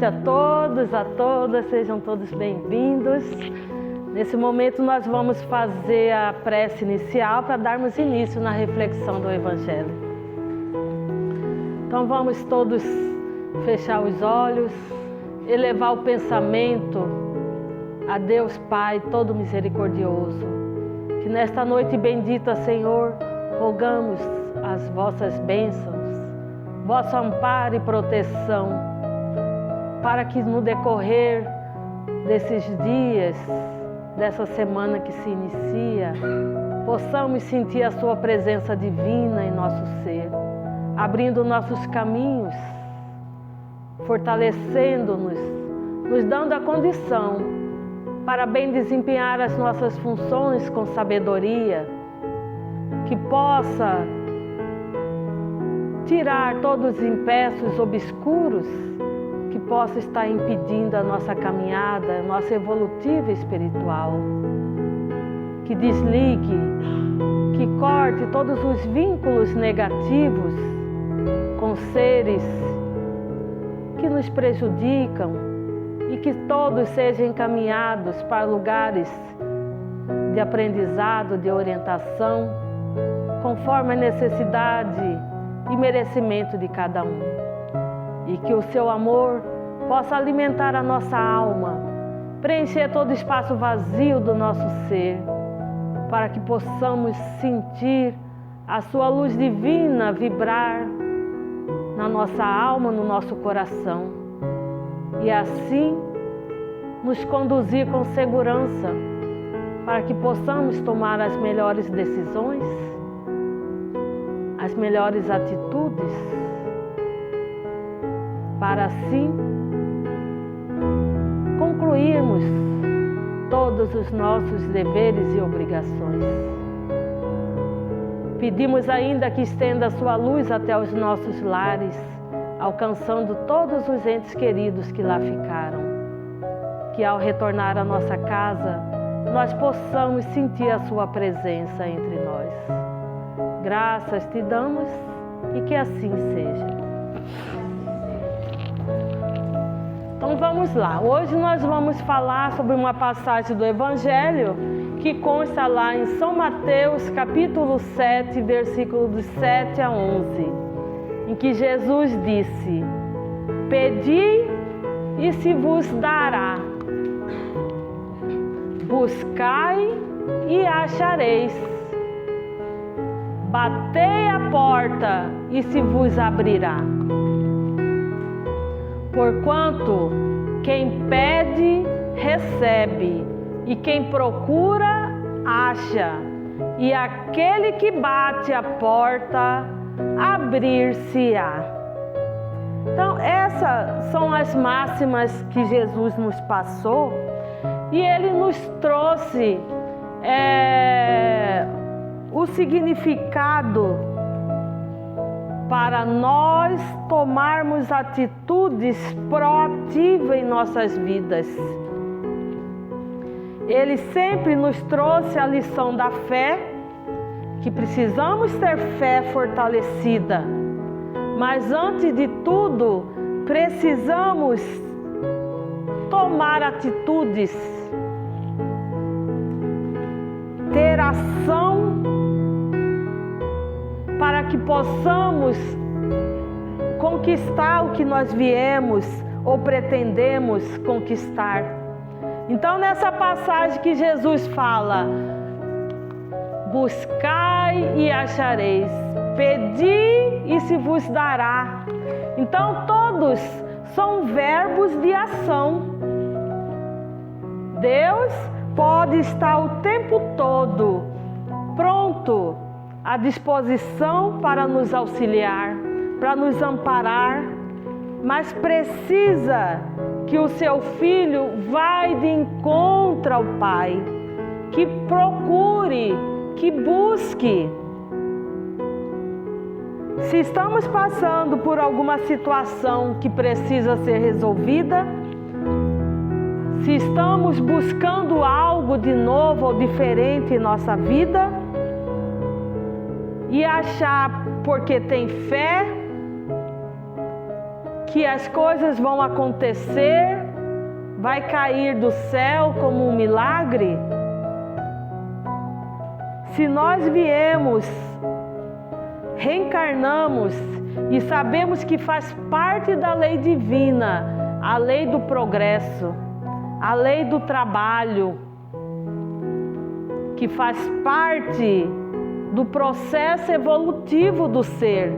noite a todos, a todas, sejam todos bem-vindos. Nesse momento nós vamos fazer a prece inicial para darmos início na reflexão do Evangelho. Então vamos todos fechar os olhos, elevar o pensamento a Deus Pai todo misericordioso, que nesta noite bendita, Senhor, rogamos as vossas bênçãos, vosso amparo e proteção, para que no decorrer desses dias, dessa semana que se inicia, possamos sentir a sua presença divina em nosso ser, abrindo nossos caminhos, fortalecendo-nos, nos dando a condição para bem desempenhar as nossas funções com sabedoria, que possa tirar todos os empeços obscuros que possa estar impedindo a nossa caminhada, a nossa evolutiva espiritual. Que desligue, que corte todos os vínculos negativos com seres que nos prejudicam e que todos sejam encaminhados para lugares de aprendizado, de orientação, conforme a necessidade e merecimento de cada um. E que o seu amor possa alimentar a nossa alma, preencher todo o espaço vazio do nosso ser, para que possamos sentir a sua luz divina vibrar na nossa alma, no nosso coração, e assim nos conduzir com segurança, para que possamos tomar as melhores decisões, as melhores atitudes, para assim concluirmos todos os nossos deveres e obrigações. Pedimos ainda que estenda a sua luz até os nossos lares, alcançando todos os entes queridos que lá ficaram. Que ao retornar à nossa casa, nós possamos sentir a sua presença entre nós. Graças te damos e que assim seja. Então vamos lá, hoje nós vamos falar sobre uma passagem do Evangelho que consta lá em São Mateus, capítulo 7, versículo dos 7 a 11, em que Jesus disse: Pedi e se vos dará, buscai e achareis, batei a porta e se vos abrirá. Porquanto quem pede, recebe, e quem procura, acha, e aquele que bate a porta, abrir-se-á. Então, essas são as máximas que Jesus nos passou, e Ele nos trouxe o significado para nós tomarmos atitudes proativas em nossas vidas. Ele sempre nos trouxe a lição da fé, que precisamos ter fé fortalecida, mas antes de tudo, precisamos tomar atitudes, ter ação, para que possamos conquistar o que nós viemos ou pretendemos conquistar. Então, nessa passagem que Jesus fala: buscai e achareis, pedi e se vos dará. Então, todos são verbos de ação. Deus pode estar o tempo todo pronto, à disposição para nos auxiliar, para nos amparar, mas precisa que o seu filho vá de encontro ao Pai, que procure, que busque. Se estamos passando por alguma situação que precisa ser resolvida, se estamos buscando algo de novo ou diferente em nossa vida, e achar porque tem fé que as coisas vão acontecer, vai cair do céu como um milagre? Se nós viemos, reencarnamos e sabemos que faz parte da lei divina, a lei do progresso, a lei do trabalho, que faz parte do processo evolutivo do ser.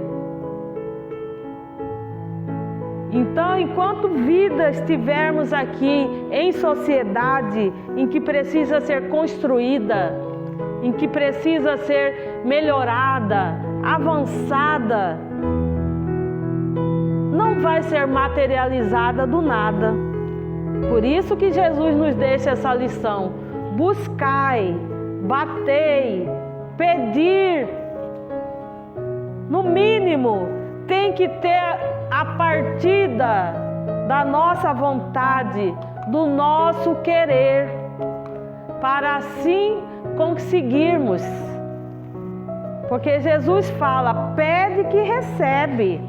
Então, enquanto vida estivermos aqui em sociedade em que precisa ser construída, em que precisa ser melhorada, avançada, não vai ser materializada do nada. Por isso que Jesus nos deixa essa lição: buscai, batei, pedir. No mínimo, tem que ter a partida da nossa vontade, do nosso querer, para assim conseguirmos. Porque Jesus fala: pede que recebe,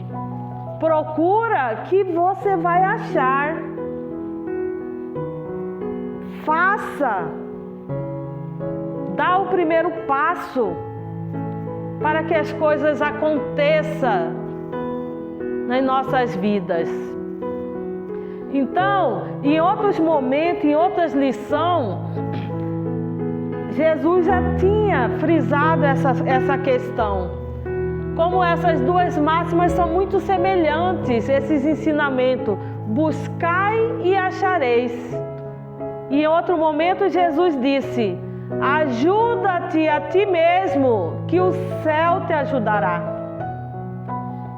procura que você vai achar. Faça, dá o primeiro passo para que as coisas aconteçam nas nossas vidas. Então, em outros momentos, em outras lições, Jesus já tinha frisado essa questão. Como essas duas máximas são muito semelhantes, esses ensinamentos: buscai e achareis. E em outro momento Jesus disse: ajuda-te a ti mesmo, que o céu te ajudará.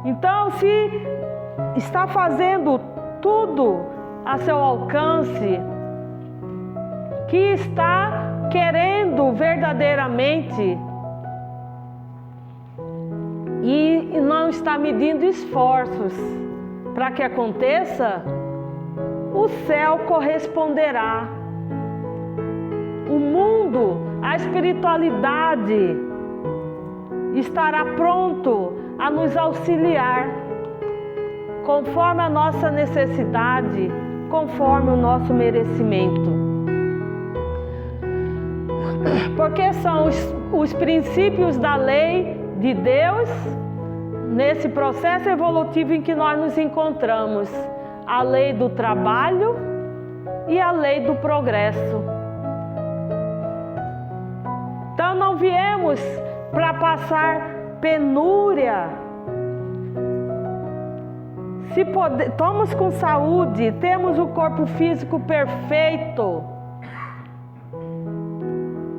Então, se está fazendo tudo a seu alcance, que está querendo verdadeiramente e não está medindo esforços para que aconteça, o céu corresponderá. O mundo, a espiritualidade estará pronto a nos auxiliar conforme a nossa necessidade, conforme o nosso merecimento. Porque são os princípios da lei de Deus nesse processo evolutivo em que nós nos encontramos: a lei do trabalho e a lei do progresso. Então não viemos para passar penúria. Se estamos com saúde, temos o corpo físico perfeito,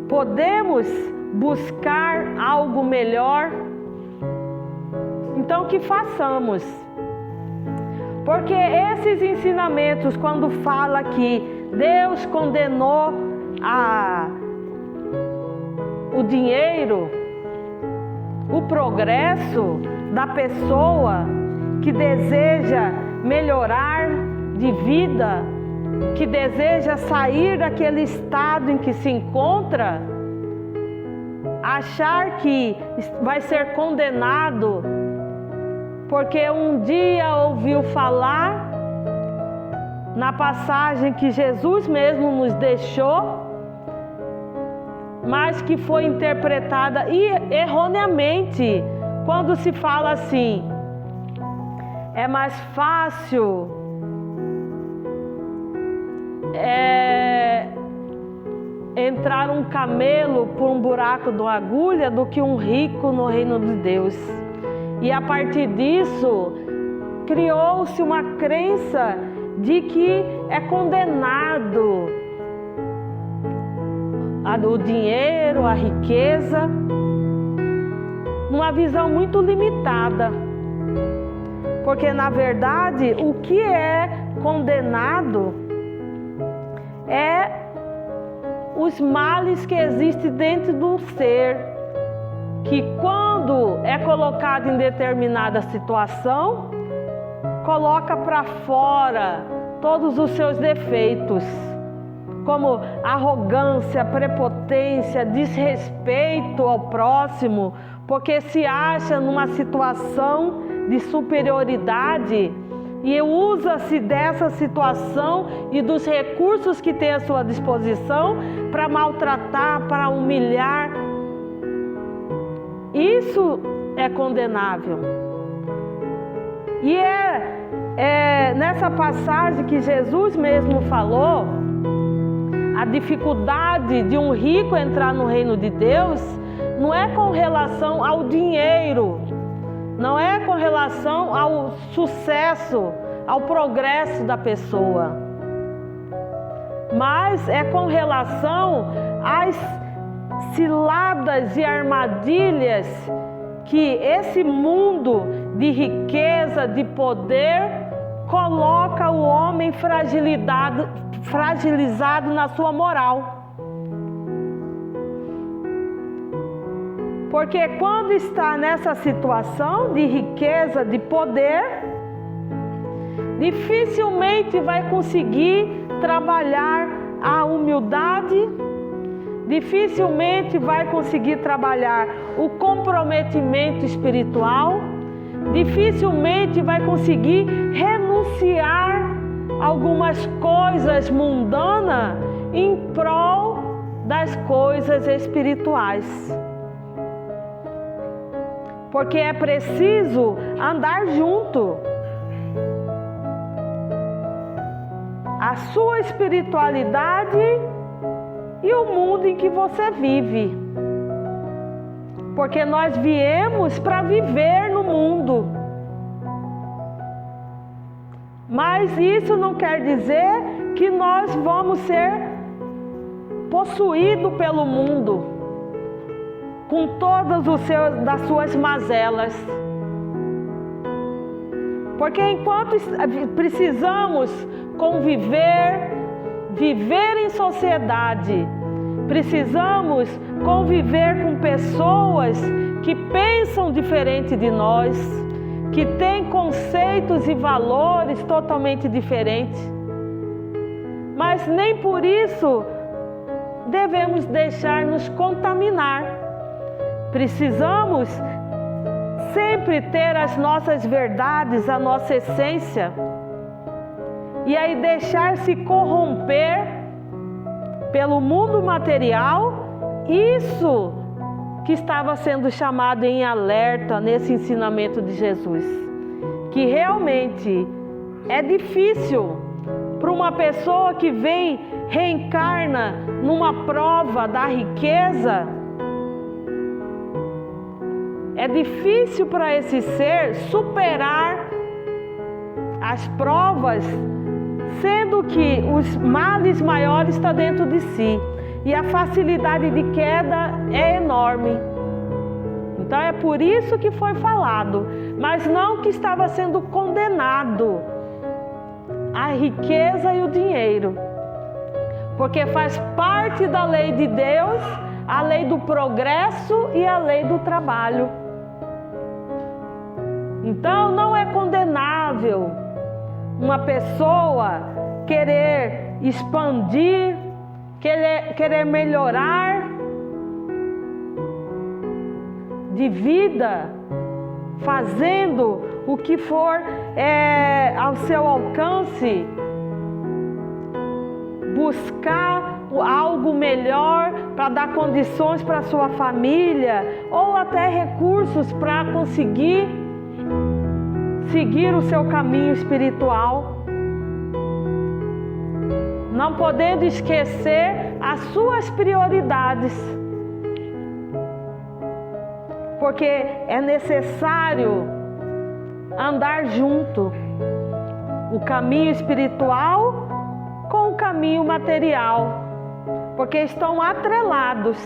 podemos buscar algo melhor. Então que façamos. Porque esses ensinamentos, quando fala que Deus condenou o dinheiro, o progresso da pessoa que deseja melhorar de vida, que deseja sair daquele estado em que se encontra, achar que vai ser condenado porque um dia ouviu falar na passagem que Jesus mesmo nos deixou, mas que foi interpretada erroneamente, quando se fala assim: é mais fácil entrar um camelo por um buraco de uma agulha do que um rico no reino de Deus. E a partir disso, criou-se uma crença de que é condenado o dinheiro, a riqueza, numa visão muito limitada. Porque, na verdade, o que é condenado é os males que existem dentro do ser, que quando é colocado em determinada situação, coloca para fora todos os seus defeitos, como arrogância, prepotência, desrespeito ao próximo, porque se acha numa situação de superioridade e usa-se dessa situação e dos recursos que tem à sua disposição para maltratar, para humilhar. Isso é condenável. E é nessa passagem que Jesus mesmo falou, a dificuldade de um rico entrar no reino de Deus não é com relação ao dinheiro, não é com relação ao sucesso, ao progresso da pessoa, mas é com relação às ciladas e armadilhas que esse mundo de riqueza, de poder, coloca o homem fragilizado na sua moral. Porque quando está nessa situação de riqueza, de poder, dificilmente vai conseguir trabalhar a humildade, dificilmente vai conseguir trabalhar o comprometimento espiritual, dificilmente vai conseguir renunciar a algumas coisas mundanas em prol das coisas espirituais. Porque é preciso andar junto. A sua espiritualidade e o mundo em que você vive. Porque nós viemos para viver no mundo. Mas isso não quer dizer que nós vamos ser possuídos pelo mundo, com todas das suas mazelas. Porque enquanto precisamos conviver, viver em sociedade, precisamos conviver com pessoas que pensam diferente de nós, que têm conceitos e valores totalmente diferentes. Mas nem por isso devemos deixar-nos contaminar. Precisamos sempre ter as nossas verdades, a nossa essência, e aí deixar-se corromper pelo mundo material, isso que estava sendo chamado em alerta nesse ensinamento de Jesus. Que realmente é difícil para uma pessoa que reencarna numa prova da riqueza. É difícil para esse ser superar as provas, sendo que os males maiores estão dentro de si. E a facilidade de queda é enorme. Então é por isso que foi falado, mas não que estava sendo condenado a riqueza e o dinheiro. Porque faz parte da lei de Deus, a lei do progresso e a lei do trabalho. Então não é condenável uma pessoa querer expandir, querer melhorar de vida, fazendo o que for ao seu alcance, buscar algo melhor para dar condições para a sua família, ou até recursos para conseguir seguir o seu caminho espiritual, não podendo esquecer as suas prioridades, porque é necessário andar junto o caminho espiritual com o caminho material, porque estão atrelados.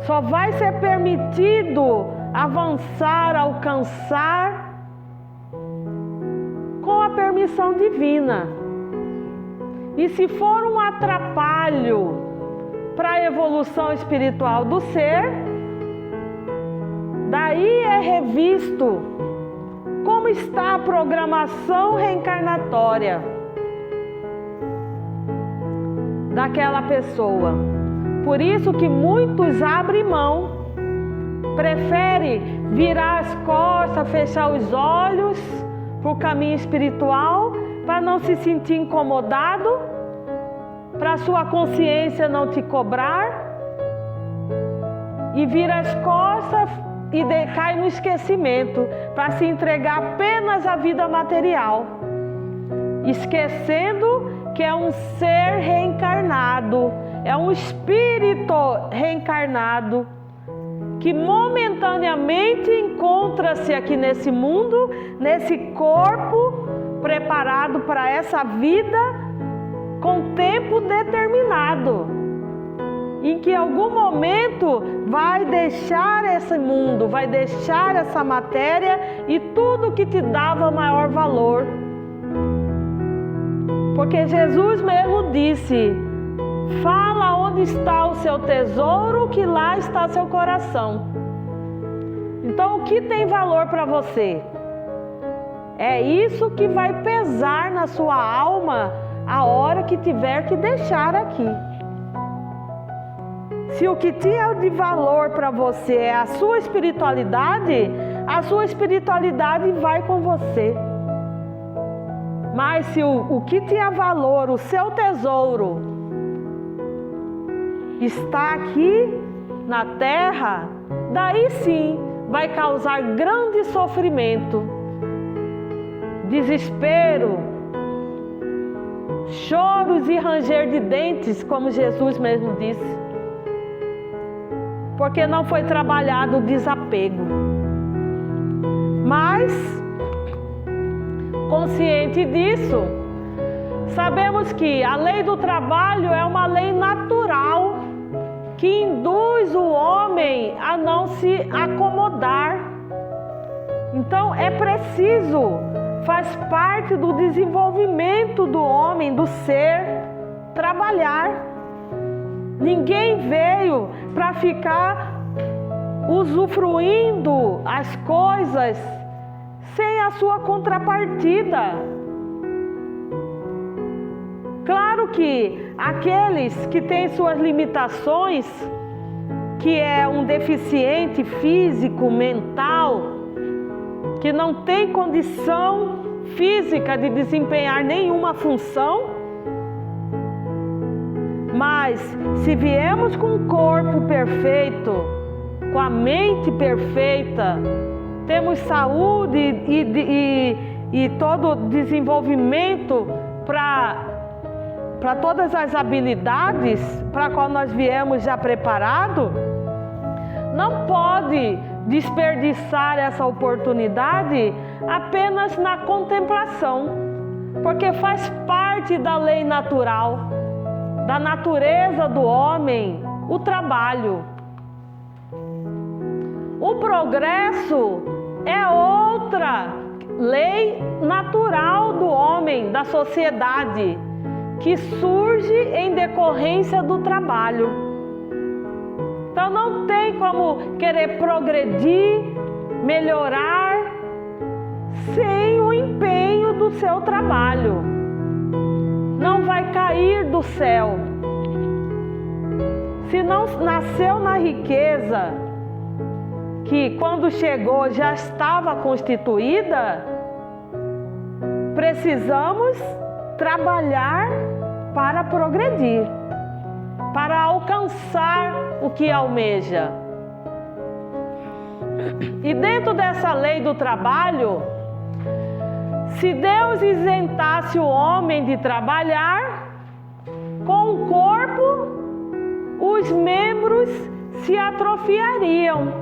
Só vai ser permitido avançar, alcançar com a permissão divina. E se for um atrapalho para a evolução espiritual do ser, daí é revisto como está a programação reencarnatória daquela pessoa. Por isso que muitos abrem mão prefere virar as costas, fechar os olhos para o caminho espiritual, para não se sentir incomodado, para a sua consciência não te cobrar, e vira as costas e cai no esquecimento, para se entregar apenas à vida material, esquecendo que é um ser reencarnado, é um espírito reencarnado, que momentaneamente encontra-se aqui nesse mundo, nesse corpo preparado para essa vida com tempo determinado, em que em algum momento vai deixar esse mundo, vai deixar essa matéria e tudo que te dava maior valor. Porque Jesus mesmo disse: fala onde está o seu tesouro, que lá está seu coração. Então, o que tem valor para você? É isso que vai pesar na sua alma a hora que tiver que deixar aqui. Se o que tinha de valor para você é a sua espiritualidade vai com você. Mas se o que tinha valor, o seu tesouro, está aqui na terra, daí sim vai causar grande sofrimento, desespero, choros e ranger de dentes, como Jesus mesmo disse, porque não foi trabalhado o desapego. Mas, consciente disso, sabemos que a lei do trabalho é uma lei natural que induz o homem a não se acomodar. Então é preciso, faz parte do desenvolvimento do homem, do ser, trabalhar. Ninguém veio para ficar usufruindo as coisas sem a sua contrapartida. Claro que aqueles que têm suas limitações, que é um deficiente físico, mental, que não tem condição física de desempenhar nenhuma função, mas se viemos com um corpo perfeito, com a mente perfeita, temos saúde e todo desenvolvimento para todas as habilidades para qual nós viemos já preparado, não pode desperdiçar essa oportunidade apenas na contemplação, porque faz parte da lei natural, da natureza do homem, o trabalho. O progresso é outra lei natural do homem, da sociedade, que surge em decorrência do trabalho. Então não tem como querer progredir, melhorar, sem o empenho do seu trabalho. Não vai cair do céu. Se não nasceu na riqueza, que quando chegou já estava constituída, precisamos trabalhar para progredir, para alcançar o que almeja. E dentro dessa lei do trabalho, se Deus isentasse o homem de trabalhar, com o corpo, os membros se atrofiariam.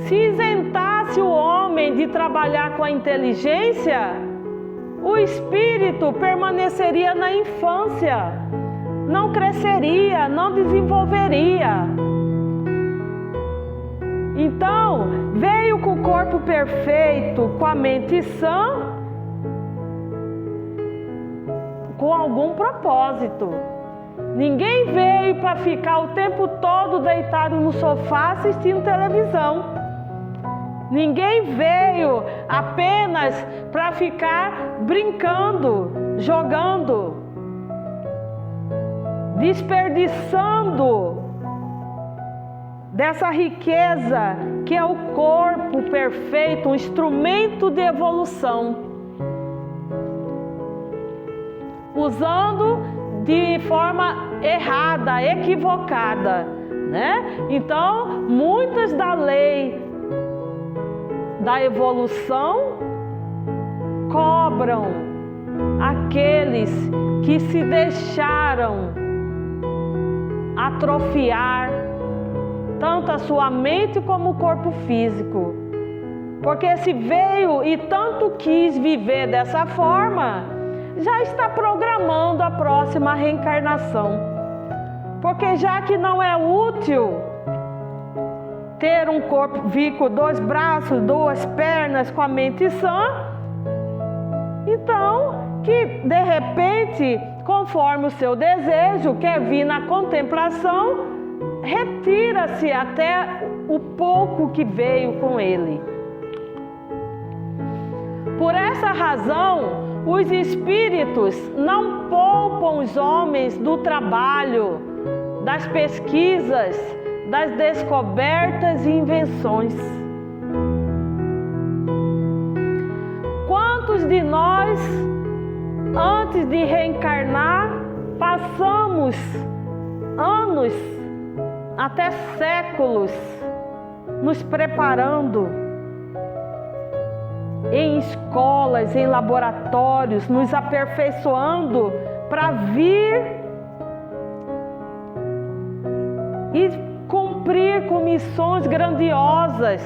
Se isentasse o homem de trabalhar com a inteligência, o espírito permaneceria na infância, não cresceria, não desenvolveria. Então, veio com o corpo perfeito, com a mente sã, com algum propósito. Ninguém veio para ficar o tempo todo deitado no sofá assistindo televisão. Ninguém veio apenas para ficar brincando, jogando. desperdiçando dessa riqueza que é o corpo perfeito, um instrumento de evolução, usando de forma errada, equivocada, né? Então, muitas da lei da evolução cobram aqueles que se deixaram atrofiar tanto a sua mente como o corpo físico. Porque se veio e tanto quis viver dessa forma, já está programando a próxima reencarnação. Porque já que não é útil ter um corpo, vir com 2 braços, 2 pernas, com a mente sã, então que de repente, conforme o seu desejo, quer vir na contemplação, retira-se até o pouco que veio com ele. Por essa razão, os espíritos não poupam os homens do trabalho, das pesquisas, das descobertas e invenções. Quantos de nós, antes de reencarnar, passamos anos, até séculos, nos preparando em escolas, em laboratórios, nos aperfeiçoando para vir e cumprir com missões grandiosas,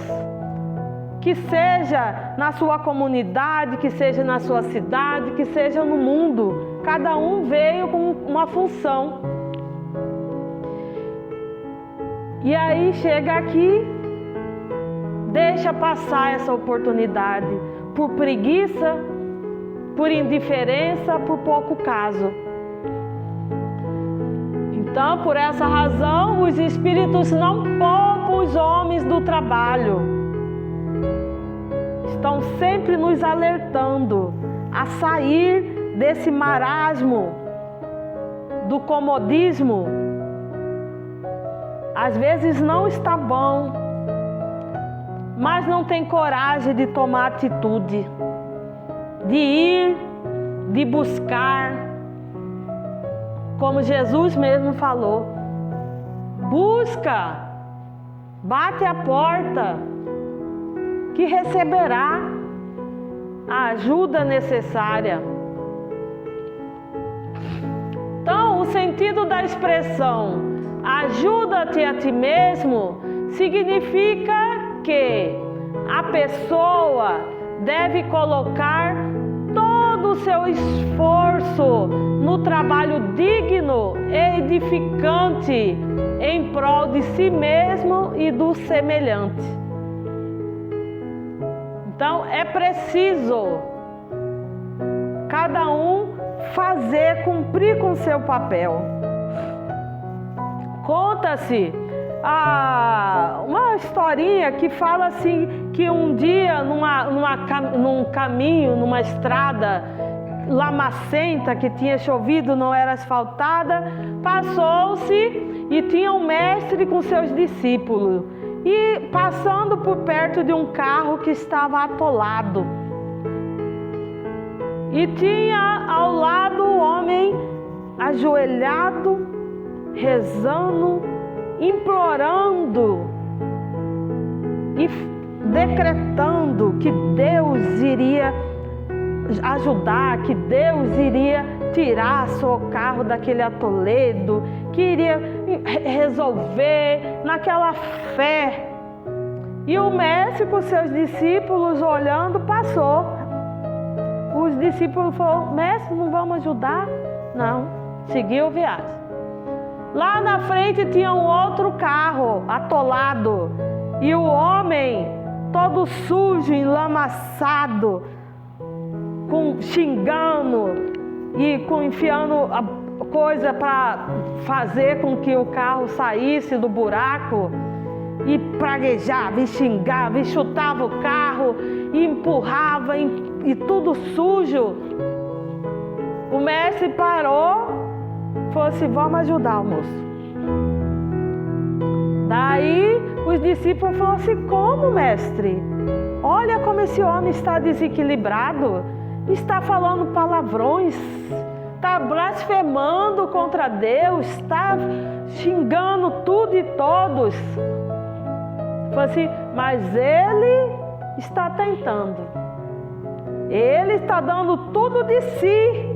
que seja na sua comunidade, que seja na sua cidade, que seja no mundo. Cada um veio com uma função. E aí chega aqui, deixa passar essa oportunidade por preguiça, por indiferença, por pouco caso. Então, por essa razão, os espíritos não poupam os homens do trabalho. Estão sempre nos alertando a sair desse marasmo do comodismo. Às vezes não está bom, mas não tem coragem de tomar atitude, de ir, de buscar, como Jesus mesmo falou: busca, bate a porta, que receberá a ajuda necessária. Então, o sentido da expressão ajuda-te a ti mesmo significa que a pessoa deve colocar todo o seu esforço no trabalho digno e edificante em prol de si mesmo e do semelhante. Então é preciso cada um fazer, cumprir com seu papel. Conta-se uma historinha que fala assim, que um dia num caminho, numa estrada lamacenta, que tinha chovido, não era asfaltada, passou-se e tinha um mestre com seus discípulos e passando por perto de um carro que estava atolado, e tinha ao lado o homem ajoelhado, rezando, implorando e decretando que Deus iria ajudar, que Deus iria tirar seu carro daquele atoledo, que iria resolver, naquela fé. E o mestre com seus discípulos olhando passou. Os discípulos falaram: mestre, não vamos ajudar? Não, seguiu viagem. Lá na frente tinha um outro carro atolado e o homem todo sujo, enlamaçado, xingando e enfiando a coisa para fazer com que o carro saísse do buraco, e praguejava, e xingava, e chutava o carro, e empurrava, e tudo sujo. O mestre parou, falou assim, vamos ajudar o moço. Daí os discípulos falaram assim, como, mestre? Olha como esse homem está desequilibrado, está falando palavrões, está blasfemando contra Deus, está xingando tudo e todos. Falou assim, mas ele está tentando. Ele está dando tudo de si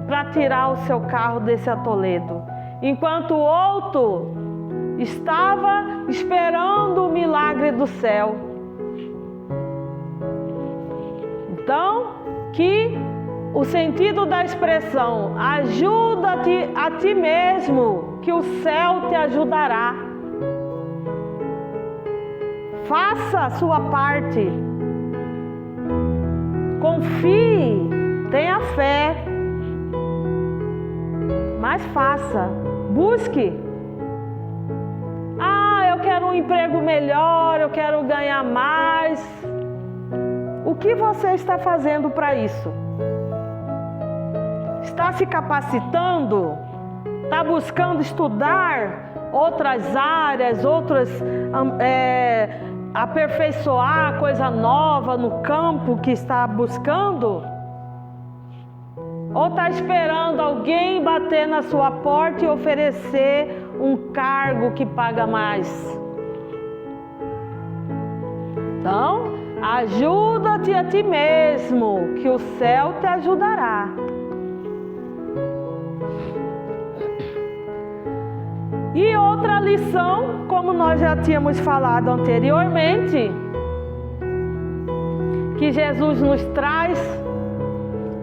para tirar o seu carro desse atoledo. Enquanto o outro estava esperando o milagre do céu. Então, que o sentido da expressão ajuda-te a ti mesmo, que o céu te ajudará. Faça a sua parte. Confie, tenha fé. Mas faça, busque. Eu quero um emprego melhor, eu quero ganhar mais. O que você está fazendo para isso? Está se capacitando? Está buscando estudar outras áreas, aperfeiçoar coisa nova no campo que está buscando? Ou está esperando alguém bater na sua porta e oferecer um cargo que paga mais? Então, ajuda-te a ti mesmo, que o céu te ajudará. E outra lição, como nós já tínhamos falado anteriormente, que Jesus nos traz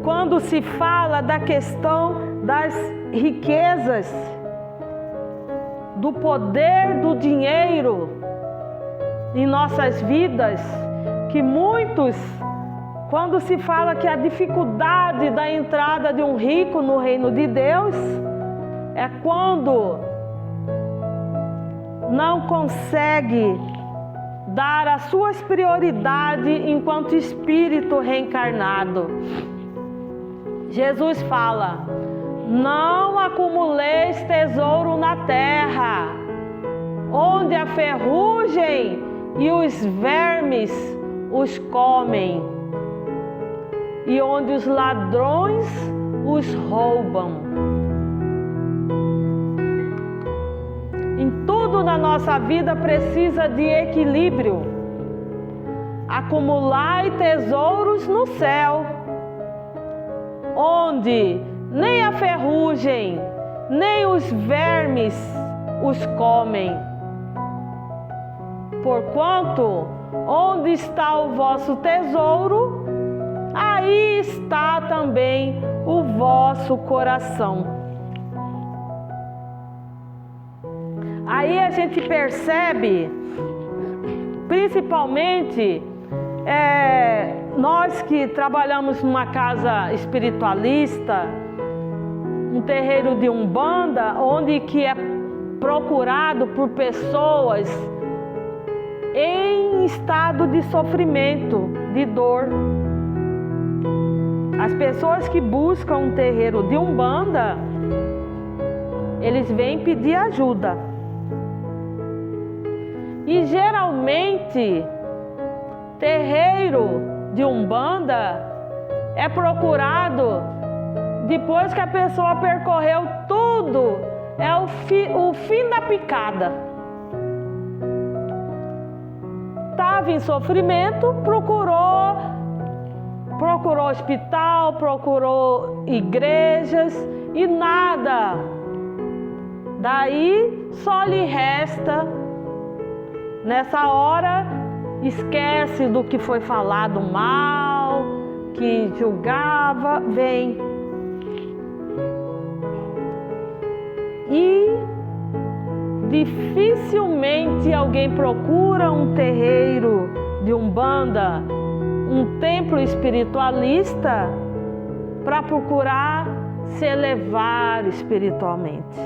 quando se fala da questão das riquezas, do poder do dinheiro em nossas vidas, que muitos, quando se fala que a dificuldade da entrada de um rico no reino de Deus é quando não consegue dar as suas prioridades enquanto espírito reencarnado. Jesus fala, não acumuleis tesouro na terra, onde a ferrugem e os vermes os comem, e onde os ladrões os roubam. Em tudo na nossa vida precisa de equilíbrio. Acumulai tesouros no céu, onde nem a ferrugem, nem os vermes os comem. Porquanto, onde está o vosso tesouro, aí está também o vosso coração. Aí a gente percebe, principalmente, nós que trabalhamos numa casa espiritualista, um terreiro de Umbanda, onde que é procurado por pessoas em estado de sofrimento, de dor. As pessoas que buscam um terreiro de Umbanda, eles vêm pedir ajuda. E geralmente, terreiro de Umbanda é procurado depois que a pessoa percorreu tudo, é o fim da picada. Estava em sofrimento, procurou hospital, procurou igrejas e nada. Daí só lhe resta, nessa hora, esquece do que foi falado mal, que julgava, vem. E dificilmente alguém procura um terreiro de Umbanda, um templo espiritualista, para procurar se elevar espiritualmente.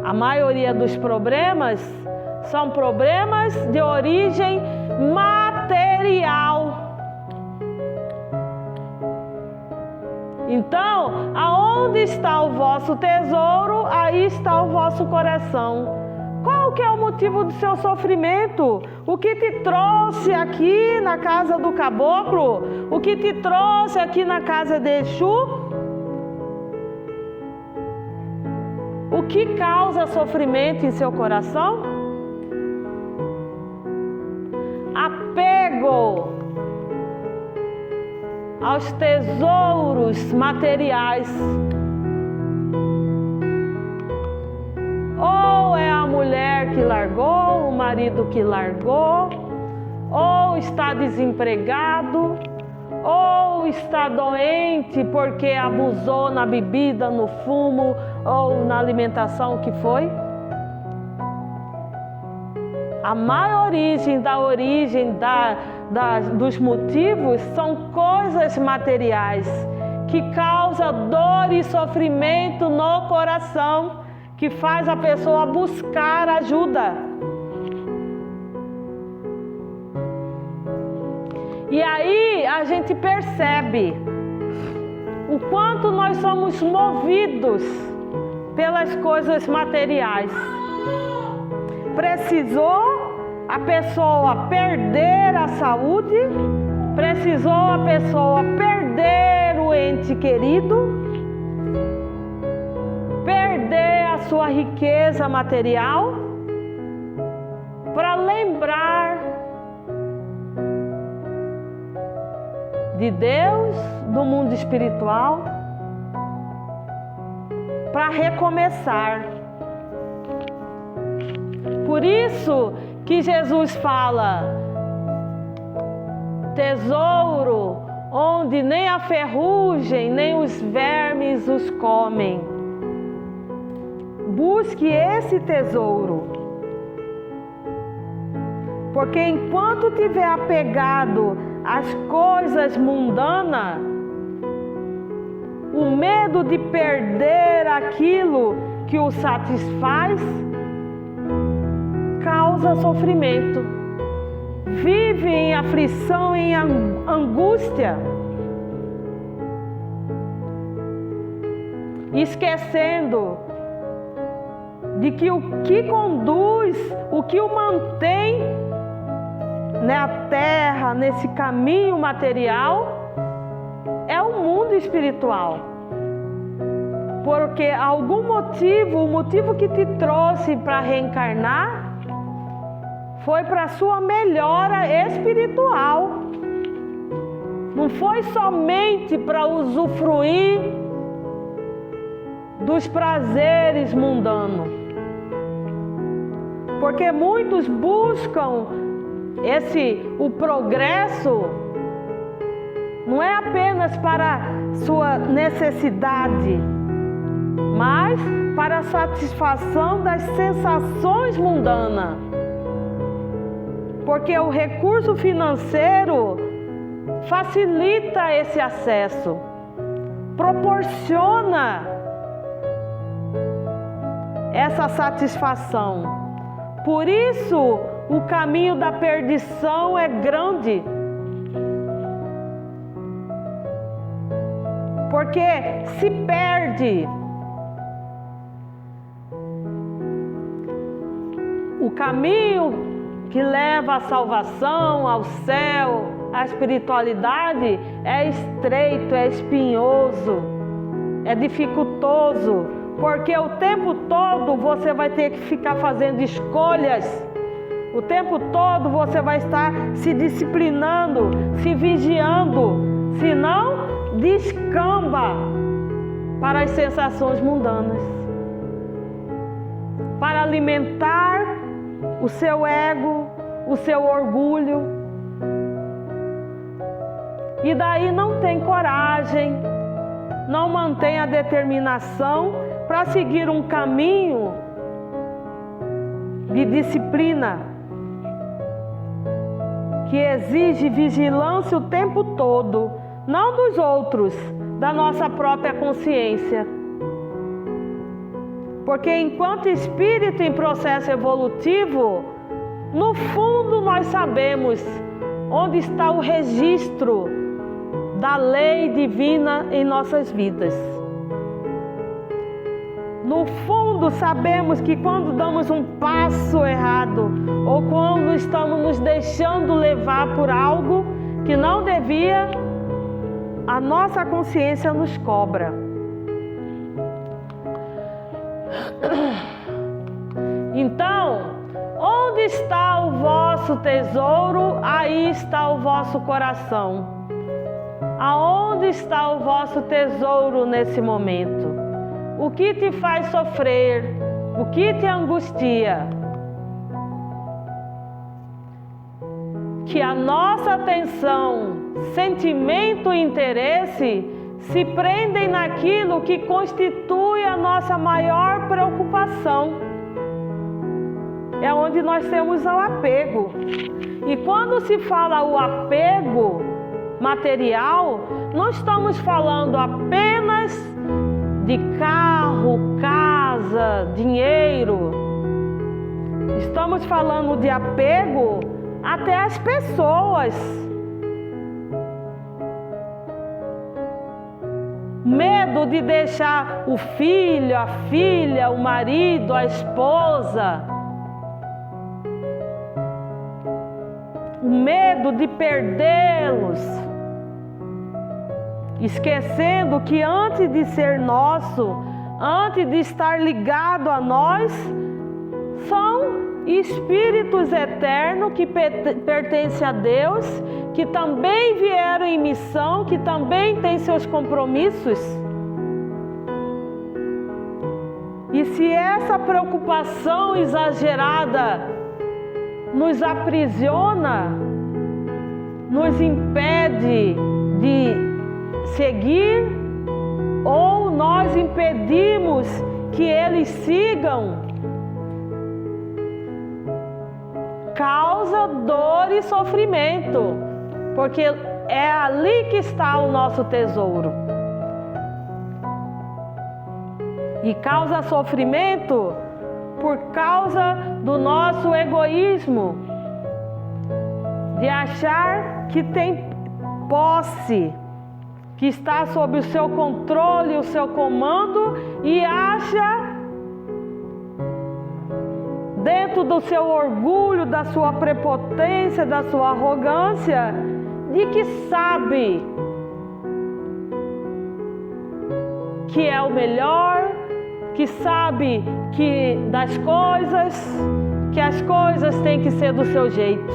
A maioria dos problemas são problemas de origem material. Então, aonde Onde está o vosso tesouro, aí está o vosso coração. Qual que é o motivo do seu sofrimento? O que te trouxe aqui na casa do caboclo? O que te trouxe aqui na casa de Exu? O que causa sofrimento em seu coração? Apego aos tesouros materiais. Ou é a mulher que largou, o marido que largou, ou está desempregado, ou está doente porque abusou na bebida, no fumo ou na alimentação que foi. A maior origem dos motivos são coisas materiais que causam dor e sofrimento no coração, que faz a pessoa buscar ajuda. E aí a gente percebe o quanto nós somos movidos pelas coisas materiais. Precisou a pessoa perder a saúde, precisou a pessoa perder o ente querido, perder a sua riqueza material, para lembrar de Deus, do mundo espiritual, para recomeçar. Por isso que Jesus fala: tesouro onde nem a ferrugem, nem os vermes os comem. Busque esse tesouro. Porque enquanto tiver apegado às coisas mundanas, o medo de perder aquilo que o satisfaz causa sofrimento. Vive em aflição, em angústia, esquecendo de que o que conduz, o que o mantém na terra, nesse caminho material, é o mundo espiritual. Porque algum motivo, o motivo que te trouxe para reencarnar, foi para a sua melhora espiritual. Não foi somente para usufruir dos prazeres mundanos. Porque muitos buscam o progresso, não é apenas para sua necessidade, mas para a satisfação das sensações mundanas. Porque o recurso financeiro facilita esse acesso, proporciona essa satisfação. Por isso, o caminho da perdição é grande. Porque se perde o caminho que leva à salvação, ao céu, à espiritualidade, é estreito, é espinhoso, é dificultoso, porque o tempo todo você vai ter que ficar fazendo escolhas, o tempo todo você vai estar se disciplinando, se vigiando, senão descamba para as sensações mundanas, para alimentar o seu ego, o seu orgulho. E daí não tem coragem, não mantém a determinação para seguir um caminho de disciplina, que exige vigilância o tempo todo, não dos outros, da nossa própria consciência. Porque enquanto espírito em processo evolutivo, no fundo nós sabemos onde está o registro da lei divina em nossas vidas. no fundo sabemos que quando damos um passo errado ou quando estamos nos deixando levar por algo que não devia, a nossa consciência nos cobra. Então, onde está o vosso tesouro, aí está o vosso coração. Aonde está o vosso tesouro nesse momento? O que te faz sofrer? O que te angustia? Que a nossa atenção, sentimento e interesse se prendem naquilo que constitui a nossa maior preocupação. É onde nós temos o apego. E quando se fala o apego material, não estamos falando apenas de carro, casa, dinheiro. Estamos falando de apego até às pessoas. Medo de deixar o filho, a filha, o marido, a esposa. O medo de perdê-los. Esquecendo que antes de ser nosso, antes de estar ligado a nós, são espíritos eternos que pertencem a Deus, que também vieram em missão, que também têm seus compromissos. E se essa preocupação exagerada nos aprisiona, nos impede de seguir, ou nós impedimos que eles sigam, causa dor e sofrimento, porque é ali que está o nosso tesouro. E causa sofrimento por causa do nosso egoísmo, de achar que tem posse, que está sob o seu controle, o seu comando, e acha, dentro do seu orgulho, da sua prepotência, da sua arrogância, de que sabe que é o melhor, que sabe que das coisas, que as coisas têm que ser do seu jeito,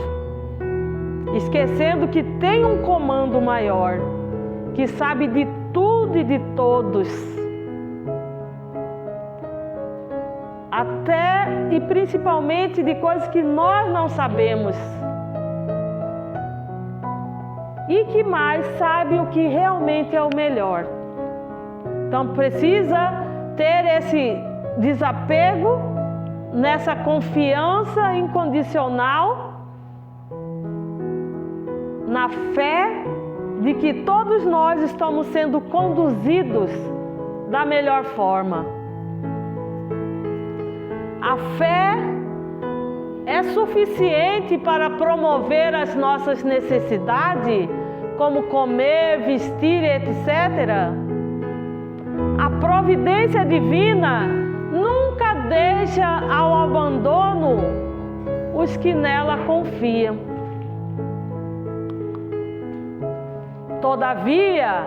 esquecendo que tem um comando maior, que sabe de tudo e de todos, até e principalmente de coisas que nós não sabemos, e que mais sabe o que realmente é o melhor. Então precisa ter esse desapego, nessa confiança incondicional, na fé de que todos nós estamos sendo conduzidos da melhor forma. A fé é suficiente para promover as nossas necessidades, como comer, vestir, etc. A providência divina nunca deixa ao abandono os que nela confiam. Todavia,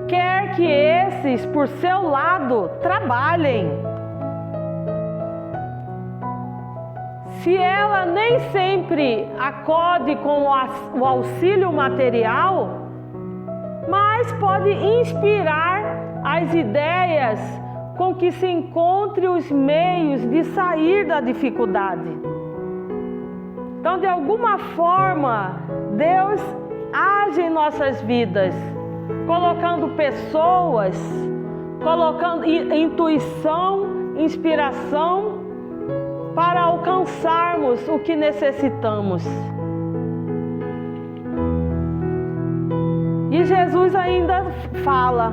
quer que esses, por seu lado, trabalhem. Se ela nem sempre acode com o auxílio material, mas pode inspirar as ideias com que se encontre os meios de sair da dificuldade. Então, de alguma forma, Deus age em nossas vidas, colocando pessoas, colocando intuição, inspiração, para alcançarmos o que necessitamos. E Jesus ainda fala,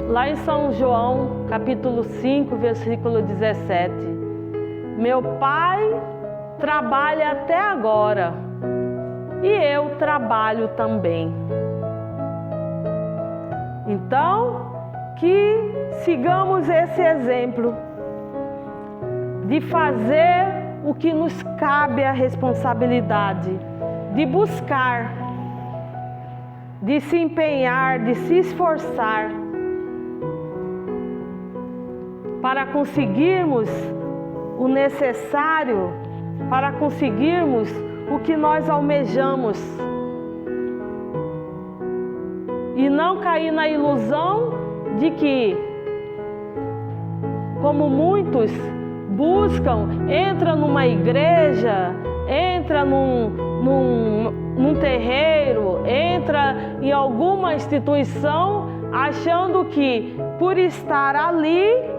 lá em São João, capítulo 5, versículo 17, meu Pai trabalha até agora, e eu trabalho também. Então, que sigamos esse exemplo de fazer o que nos cabe a responsabilidade, de buscar, de se empenhar, de se esforçar para conseguirmos o necessário, para conseguirmos o que nós almejamos e não cair na ilusão de que, como muitos buscam, entra numa igreja, entra num terreiro, entra em alguma instituição, achando que por estar ali,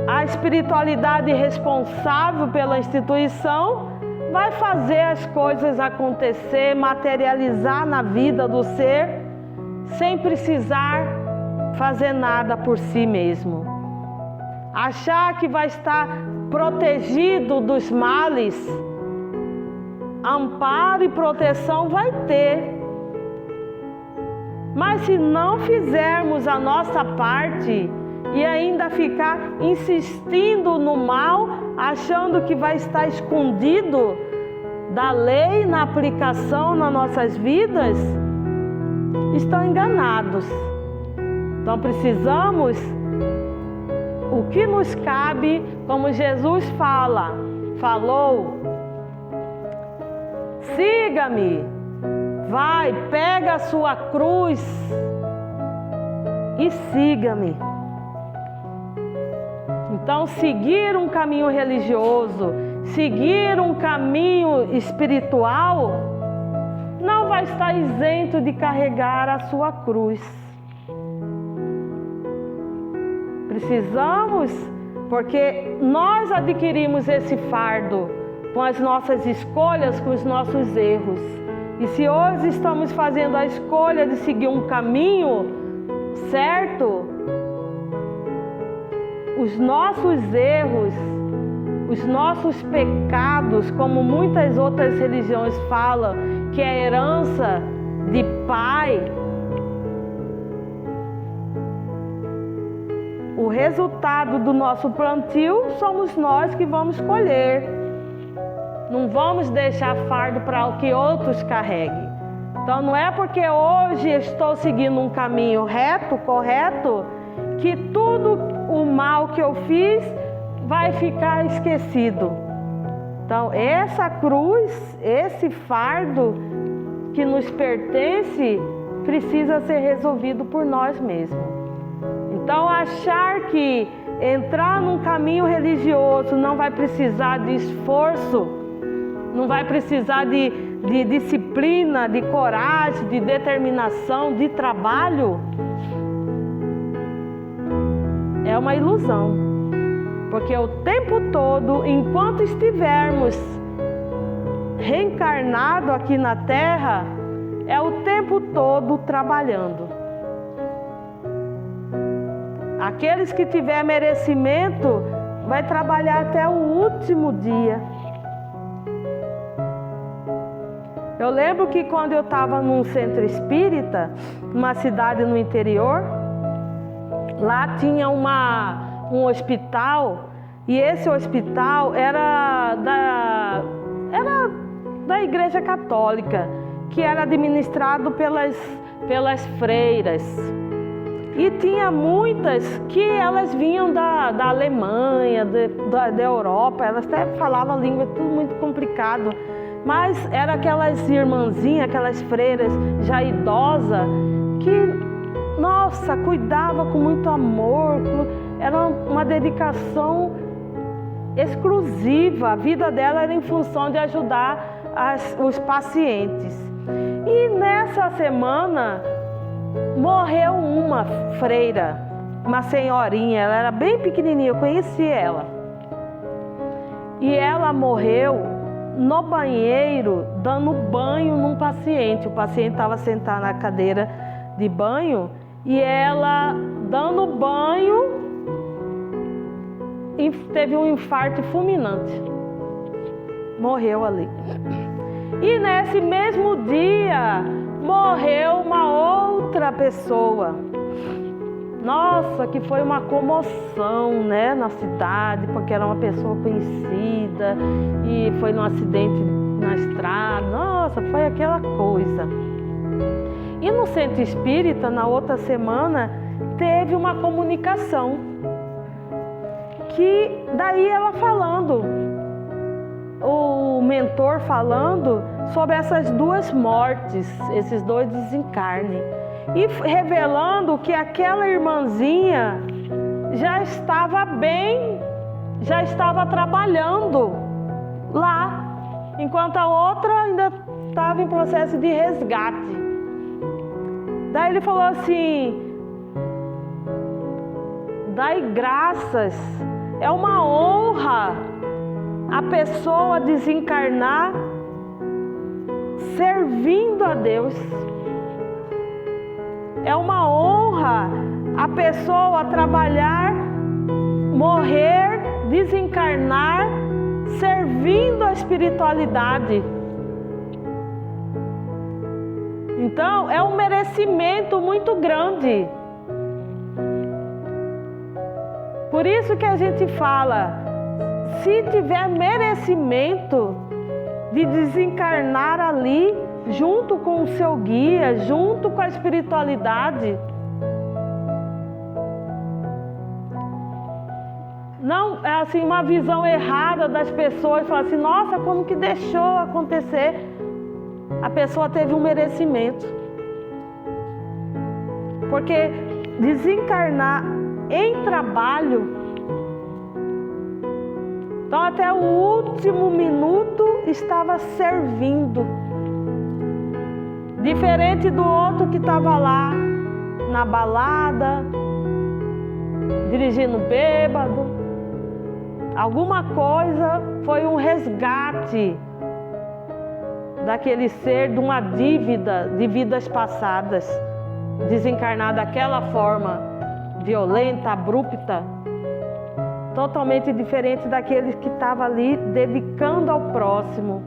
a espiritualidade responsável pela instituição vai fazer as coisas acontecer, materializar na vida do ser, sem precisar fazer nada por si mesmo. Achar que vai estar protegido dos males, amparo e proteção vai ter. Mas se não fizermos a nossa parte e ainda ficar insistindo no mal, achando que vai estar escondido da lei na aplicação nas nossas vidas, estão enganados. Então precisamos, o que nos cabe, como Jesus falou, siga-me, vai, pega a sua cruz e siga-me. Então, seguir um caminho religioso, seguir um caminho espiritual, não vai estar isento de carregar a sua cruz. Precisamos, porque nós adquirimos esse fardo com as nossas escolhas, com os nossos erros. E se hoje estamos fazendo a escolha de seguir um caminho certo, os nossos erros, os nossos pecados, como muitas outras religiões falam, que é herança de pai, o resultado do nosso plantio somos nós que vamos colher. Não vamos deixar fardo para o que outros carreguem. Então não é porque hoje estou seguindo um caminho reto, correto, que tudo o mal que eu fiz vai ficar esquecido. Então essa cruz, esse fardo que nos pertence, precisa ser resolvido por nós mesmos. Então achar que entrar num caminho religioso não vai precisar de esforço, não vai precisar de disciplina, de coragem, de determinação, de trabalho, é uma ilusão. Porque o tempo todo, enquanto estivermos reencarnados aqui na Terra, é o tempo todo trabalhando. Aqueles que tiver merecimento, vai trabalhar até o último dia. Eu lembro que quando eu estava num centro espírita, numa cidade no interior, lá tinha um hospital, e esse hospital era da Igreja Católica, que era administrado pelas freiras. E tinha muitas que elas vinham da Alemanha, da Europa, elas até falavam língua tudo muito complicado. Mas eram aquelas irmãzinhas, aquelas freiras já idosas, que, nossa, cuidava com muito amor, era uma dedicação exclusiva. A vida dela era em função de ajudar os pacientes. E nessa semana morreu uma freira, uma senhorinha, ela era bem pequenininha, eu conheci ela. E ela morreu no banheiro, dando banho num paciente. O paciente estava sentado na cadeira de banho e ela, dando banho, teve um infarto fulminante. Morreu ali. E nesse mesmo dia, morreu uma outra pessoa. Nossa, que foi uma comoção, né, na cidade, porque era uma pessoa conhecida e foi num acidente na estrada. Nossa, foi aquela coisa. E no centro espírita, na outra semana, teve uma comunicação. Que daí ela falando, o mentor falando sobre essas duas mortes, esses dois desencarnes. E revelando que aquela irmãzinha já estava bem, já estava trabalhando lá, enquanto a outra ainda estava em processo de resgate. Daí ele falou assim: dai graças, é uma honra a pessoa desencarnar servindo a Deus. É uma honra a pessoa trabalhar, morrer, desencarnar, servindo a espiritualidade. Então, é um merecimento muito grande. Por isso que a gente fala, se tiver merecimento de desencarnar ali, junto com o seu guia, junto com a espiritualidade. Não é assim uma visão errada das pessoas, falar assim, nossa, como que deixou acontecer? A pessoa teve um merecimento. Porque desencarnar em trabalho, então até o último minuto estava servindo. Diferente do outro que estava lá na balada, dirigindo bêbado. Alguma coisa foi um resgate daquele ser de uma dívida de vidas passadas, desencarnar daquela forma violenta, abrupta, totalmente diferente daquele que estava ali dedicando ao próximo,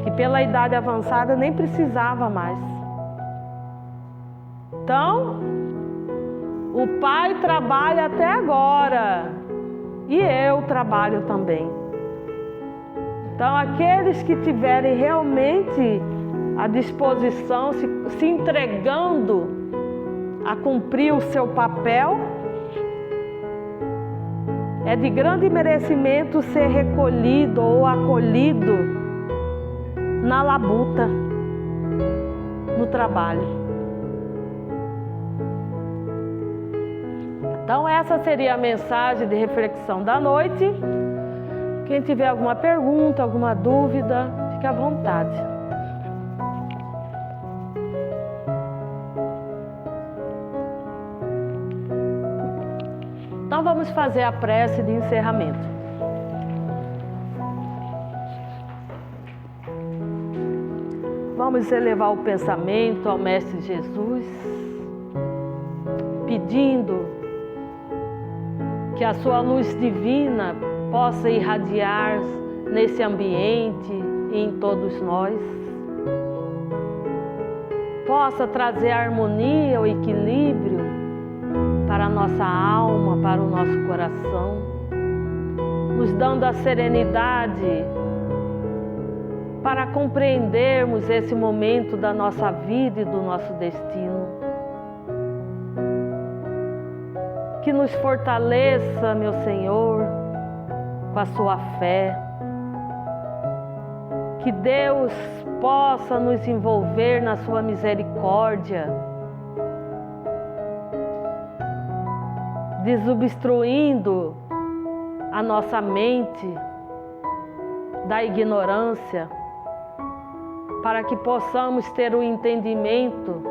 que pela idade avançada nem precisava mais. Então, o pai trabalha até agora e eu trabalho também. Então, aqueles que tiverem realmente a disposição, se entregando a cumprir o seu papel, é de grande merecimento ser recolhido ou acolhido na labuta, no trabalho. Então essa seria a mensagem de reflexão da noite. Quem tiver alguma pergunta, alguma dúvida, fique à vontade. Então vamos fazer a prece de encerramento. Vamos elevar o pensamento ao Mestre Jesus, pedindo que a sua luz divina possa irradiar nesse ambiente e em todos nós, possa trazer a harmonia, o equilíbrio para a nossa alma, para o nosso coração, nos dando a serenidade para compreendermos esse momento da nossa vida e do nosso destino. Que nos fortaleça, meu Senhor, com a sua fé. Que Deus possa nos envolver na sua misericórdia, desobstruindo a nossa mente da ignorância, para que possamos ter o entendimento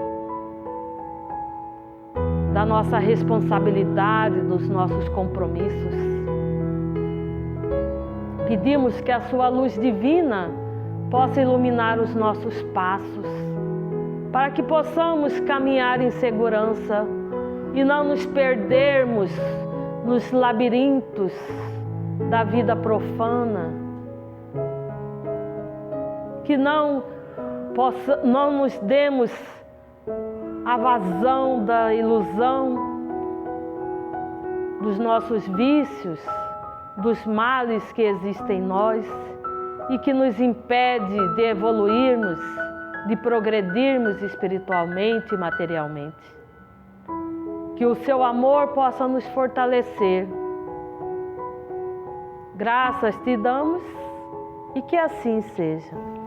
da nossa responsabilidade, dos nossos compromissos. Pedimos que a sua luz divina possa iluminar os nossos passos, para que possamos caminhar em segurança e não nos perdermos nos labirintos da vida profana, que não não nos demos a vazão da ilusão, dos nossos vícios, dos males que existem em nós e que nos impede de evoluirmos, de progredirmos espiritualmente e materialmente. Que o seu amor possa nos fortalecer. Graças te damos e que assim seja.